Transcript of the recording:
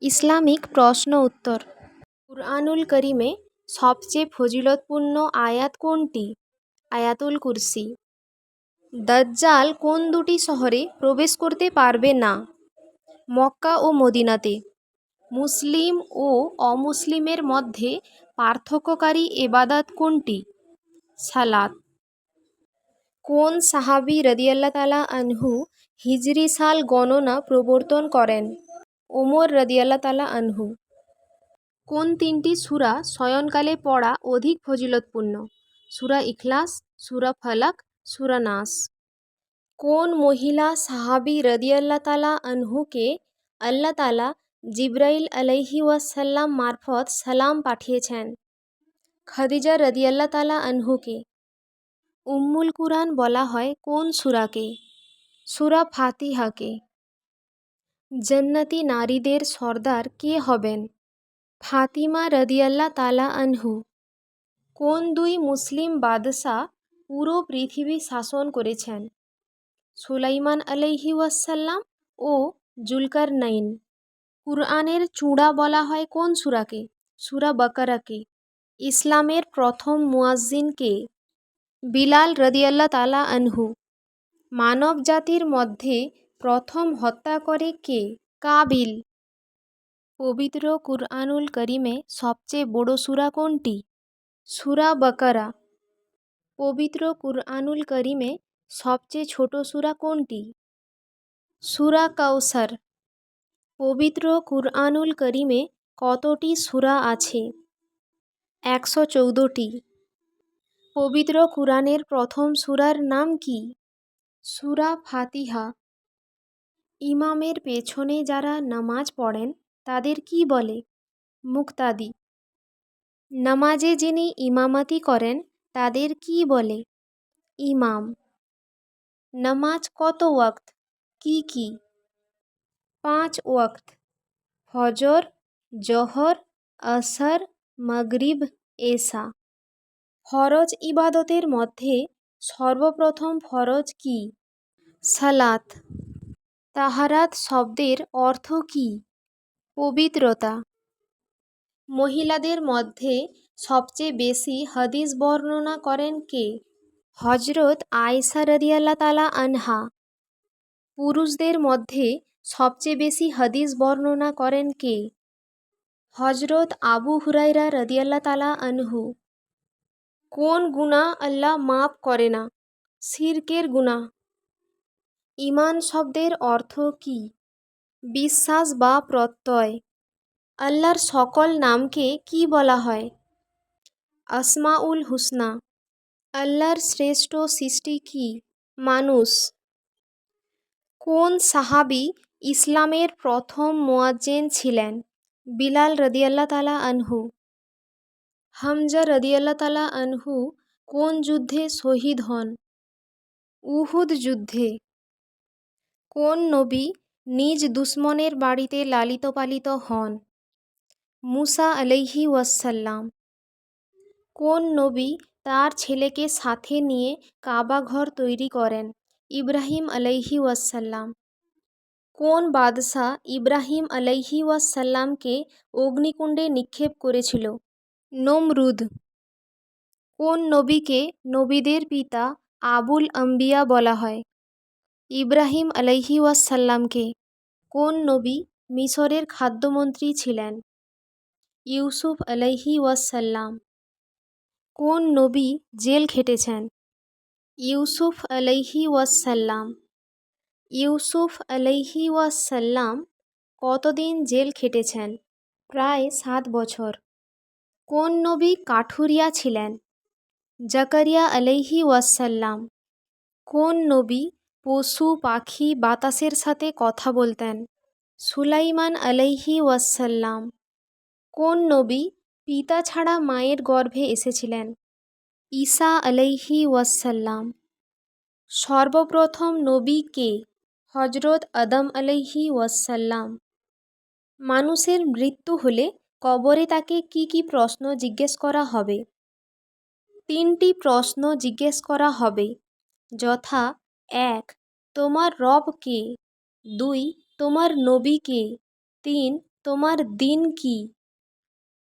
Islamic প্রশ্ন উত্তর। কুরআনুল করিমে সবচেয়ে ফজিলতপূর্ণ আয়াত কোনটি? আয়াতুল কুরসি। দাজ্জাল কোন দুটি শহরে প্রবেশ করতে পারবে না? মক্কা ও মদিনাতে। মুসলিম ও অমুসলিমের মধ্যে পার্থক্যকারী এবাদত কোনটি? সালাত। কোন সাহাবী রাদিয়াল্লাহু তাআলা আনহু হিজরি সাল গণনা প্রবর্তন করেন? ওমর রাদিয়াল্লাহু তাআলা আনহু। কোন তিনটি সূরা শয়নকালে পড়া অধিক ফজিলতপূর্ণ? সূরা ইখলাস, সূরা ফালাক, সূরা নাস। কোন মহিলা সাহাবী রাদিয়াল্লাহু তাআলা আনহুকে আল্লাহ তাআলা জিবরাইল আলাইহি ওয়াসাল্লাম মারফত সালাম পাঠিয়েছেন? খাদিজা রাদিয়াল্লাহু তাআলা আনহুকে। উম্মুল কুরআন বলা হয় কোন সূরাকে? সূরা ফাতিহাকে। জান্নাতি নারীদের সর্দার কে হবেন? ফাতিমা রাদিয়াল্লাহু তাআলা আনহু। কোন দুই মুসলিম বাদশাহ পুরো পৃথিবী শাসন করেছেন? সুলাইমান আলাইহি ওয়াসাল্লাম ও জুলকারনাইন। কুরআনের চূড়া বলা হয় কোন সূরাকে? সূরা বাকারাকে। ইসলামের প্রথম মুয়াজ্জিন কে? বিলাল রাদিয়াল্লাহু তাআলা আনহু। মানব জাতির মধ্যে প্রথম হত্যা করে কে? কাবিল। পবিত্র কুরআনুল করিমে সবচেয়ে বড় সূরা কোনটি? সূরা বাকারা। পবিত্র কুরআনুল করিমে সবচেয়ে ছোট সূরা কোনটি? সূরা কাউসার। পবিত্র কুরআনুল করিমে কতটি সূরা আছে? 114টি। পবিত্র কুরআনের প্রথম সূরার নাম কি? সূরা ফাতিহা। ইমামের পেছনে যারা নামাজ পড়েন তাদের কি বলে? মুক্তাদি। নামাজে যিনি ইমামতি করেন তাদের কি বলে? ইমাম। নামাজ কত ওয়াক্ত? কি কি? 5 ওয়াক্ত। ফজর, জোহর, আসর, মাগরিব, এশা। ফরজ ইবাদতের মধ্যে সর্বপ্রথম ফরজ কি? সালাত। তাহারাত শব্দের অর্থ কি? পবিত্রতা। মহিলাদের মধ্যে সবচেয়ে বেশি হাদিস বর্ণনা করেন কে? হযরত আয়েশা রাদিয়াল্লাহু তাআলা আনহা। পুরুষদের মধ্যে সবচেয়ে বেশি হাদিস বর্ণনা করেন কে? হযরত আবু হুরায়রা রাদিয়াল্লাহু তাআলা আনহু। কোন গুনাহ আল্লাহ মাফ করে না? শিরকের গুনাহ। ঈমান শব্দের অর্থ কি? বিশ্বাস বা প্রত্যয়। আল্লাহর সকল নামকে কি বলা হয়? আসমাউল হুসনা। আল্লাহর শ্রেষ্ঠ সৃষ্টি কি? মানুষ। কোন সাহাবী ইসলামের প্রথম মুয়াজ্জিন ছিলেন? বিলাল রাদিয়াল্লাহু তাআলা আনহু। হামজা রাদিয়াল্লাহু তাআলা আনহু কোন যুদ্ধে শহীদ হন? উহুদ যুদ্ধে। কোন নবী নিজ দুশমনের বাড়িতে লালিত পালিত হন? মুসা আলাইহি ওয়াসাল্লাম। কোন নবী তার ছেলেকে সাথে নিয়ে কাবা ঘর তৈরি করেন? ইব্রাহিম আলাইহি ওয়াসাল্লাম। কোন বাদশাহ ইব্রাহিম আলাইহি ওয়াসাল্লামকে অগ্নিকুণ্ডে নিক্ষেপ করেছিল? নমরুদ। কোন নবীকে নবীদের পিতা আবুল আম্বিয়া বলা হয়? ইব্রাহিম আলাইহি ওয়াসাল্লামকে। কোন নবী মিশরের খাদ্যমন্ত্রী ছিলেন? ইউসুফ আলাইহি ওয়াসাল্লাম। কোন নবী জেল খেটেছেন? ইউসুফ আলাইহি ওয়াসাল্লাম। ইউসুফ আলাইহি ওয়াসাল্লাম কতদিন জেল খেটেছেন? প্রায় 7 বছর। কোন নবী কাঠুরিয়া ছিলেন? জাকারিয়া আলাইহি ওয়াসাল্লাম। কোন নবী পশু পাখি বাতাসের সাথে কথা বলতেন? সুলাইমান আলাইহি ওয়াসাল্লাম। কোন নবী পিতা ছাড়া মায়ের গর্ভে এসেছিলেন? ঈসা আলাইহি ওয়াসাল্লাম। সর্বপ্রথম নবী কে? হযরত আদম আলাইহি ওয়াসাল্লাম। মানুষের মৃত্যু হলে কবরে তাকে কি কি প্রশ্ন জিজ্ঞেস করা হবে? 3টি প্রশ্ন জিজ্ঞেস করা হবে, যথা 1. তোমার রব কে? 2. তোমার নবী কে? 3. তোমার দিন কি?